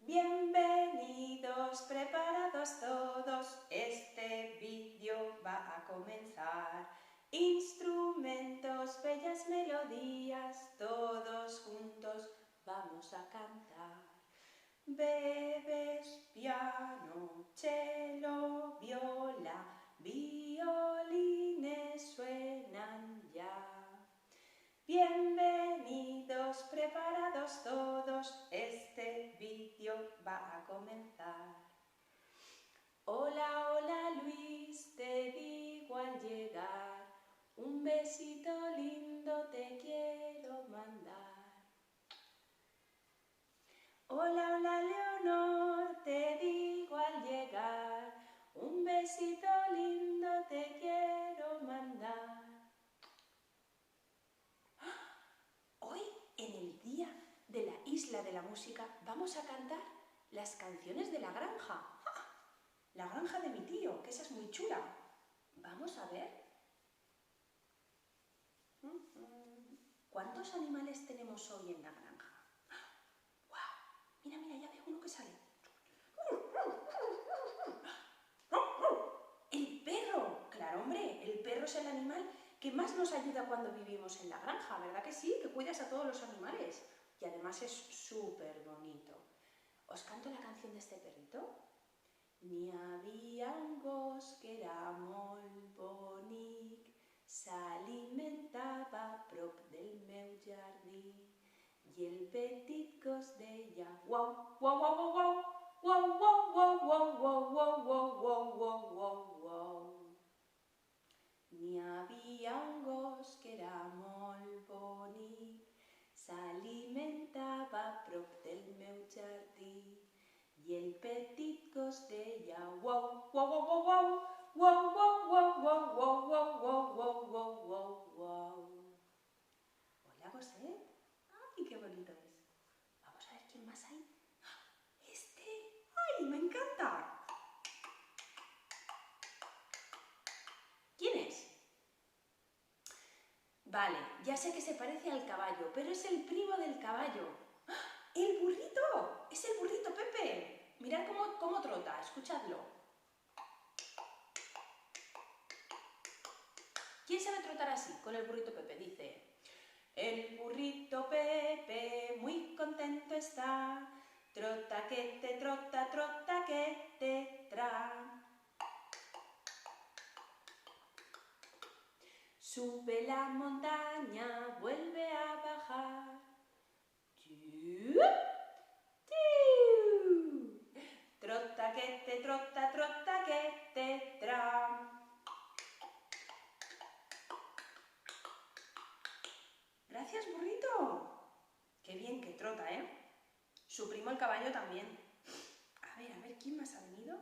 Bienvenidos, preparados todos, este vídeo va a comenzar. Instrumentos, bellas melodías, todos juntos vamos a cantar. Bebes, piano, cello, viola, violines suenan ya. Bienvenidos, preparados todos, este vídeo va a comenzar. Hola, hola Luis, te digo al llegar, un besito lindo te quiero mandar. Hola, hola Leonor, te digo al llegar, un besito lindo te quiero mandar. Hoy, en el Día de la Isla de la Música, vamos a cantar las canciones de la granja. ¡Ah! La granja de mi tío, que esa es muy chula. Vamos a ver. ¿Cuántos animales tenemos hoy en la granja? ¡Wow! Mira, mira, ya veo uno que sale. ¡El perro! Claro, hombre, el perro es el animal que más nos ayuda cuando vivimos en la granja, ¿verdad que sí? Que cuidas a todos los animales. Y además es súper bonito. ¿Os canto la canción de este perrito? N'hi havia un gos que era molt bonic, s'alimentava a prop del meu jardí i el petit gos deia uau, uau, uau, uau, uau, uau, uau, uau, uau, uau, uau, uau, uau, uau, uau. N'hi havia un gos que era molt bonic, s'alimentava a prop del meu jardí i el petit gos deia uau, uau, uau, uau, uau, uau, uau, uau, uau, uau, uau, uau, uau, uau, uau. Hola, Goset. ¡Ay, qué bonito es! Vamos a ver quién más hay. ¡Este! ¡Ay, me encanta! ¿Quién es? Vale, ya sé que se parece al caballo, pero es el primo del caballo. ¡Ah! ¡El burrito! ¡Es el burrito Pepe! Mirad cómo trota, escuchadlo. ¿Quién sabe trotar así con el burrito Pepe? Dice: el burrito Pepe muy contento está, trota que te trota, trota que te tra. Sube la montaña, vuelve a bajar. Trota que te trota, trota que te tra. Gracias, burrito. Qué bien que trota, ¿eh? Su primo el caballo también. A ver, ¿quién más ha venido?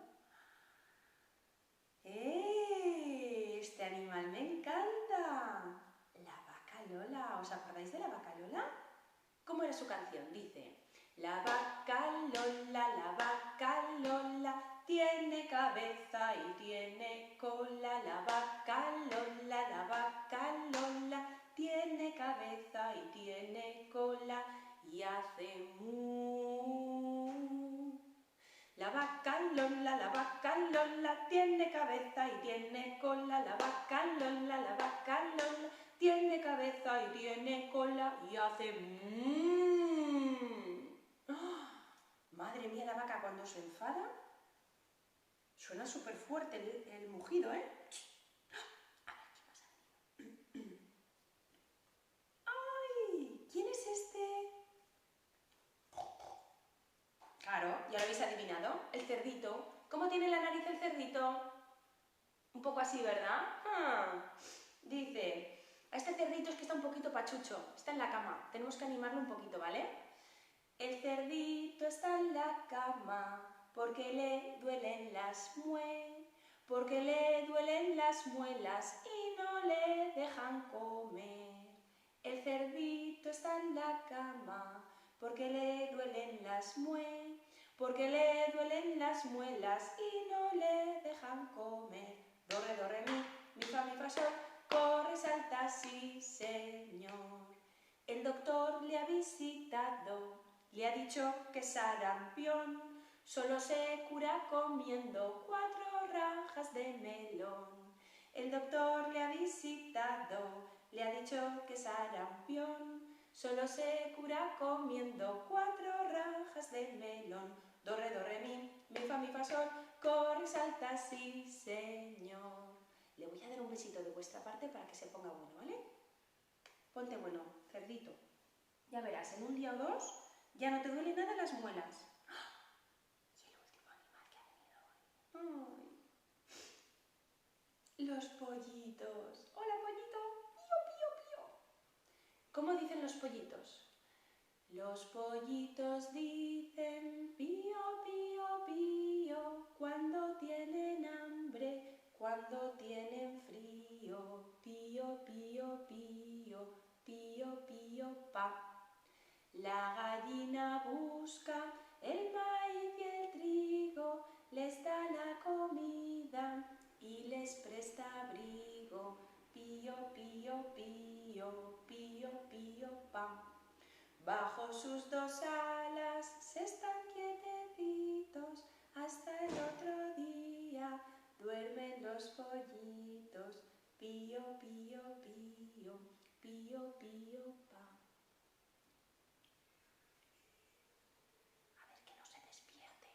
Este animal me encanta. La vaca Lola. ¿Os acordáis de la vaca Lola? ¿Cómo era su canción? Dice: la vaca Lola tiene cabeza y tiene cola. La vaca Lola tiene cabeza y tiene cola y hace mu. La vaca Lola tiene cabeza y tiene cola. La vaca Lola tiene cabeza y tiene cola y hace mmm. ¡Oh! Madre mía, la vaca cuando se enfada suena súper fuerte el mugido, ¿eh? A ver, ¿qué pasa? ¡Ay! ¿Quién es este? Claro, ya lo habéis adivinado. El cerdito. ¿Cómo tiene la nariz el cerdito? Un poco así, ¿verdad? Dice: a este cerdito es que está un poquito pachucho, está en la cama, tenemos que animarlo un poquito, ¿vale? El cerdito está en la cama porque le duelen las muelas y no le dejan comer. El cerdito está en la cama porque le duelen las muelas y no le dejan comer. Do, re, mi, fa, sol, corre, salta, sí, señor. El doctor le ha visitado le ha dicho que sarampión solo se cura comiendo 4 rajas de melón. El doctor le ha visitado, le ha dicho que sarampión solo se cura comiendo 4 rajas de melón. Do, re, mi, mi, fa, sol, corre, salta, sí, señor. Le voy a dar un besito de vuestra parte para que se ponga bueno, ¿vale? Ponte bueno, cerdito. Ya verás, en un día o 2 ya no te duelen nada las muelas. ¡Ah! Y el último animal que ha venido hoy. ¡Ay! Los pollitos. ¡Hola, pollito! ¡Pío, pío, pío! ¿Cómo dicen los pollitos? Los pollitos dicen pío, pío, pío cuando tienen hambre, cuando tienen frío. Pío, pío, pío, pío, pío, pa. La gallina busca el maíz y el trigo, les da la comida y les presta abrigo. Pío, pío, pío, pío, pío, pam. Bajo sus 2 alas se están quietecitos, hasta el otro día duermen los pollitos. Pío, pío, pío, pío, pío, pam. A ver que no se despierte.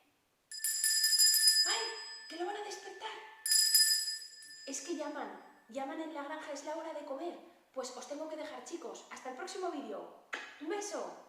¡Ay! ¡Que lo van a despertar! Es que llaman en la granja, es la hora de comer. Pues os tengo que dejar, chicos. Hasta el próximo vídeo. ¡Un beso!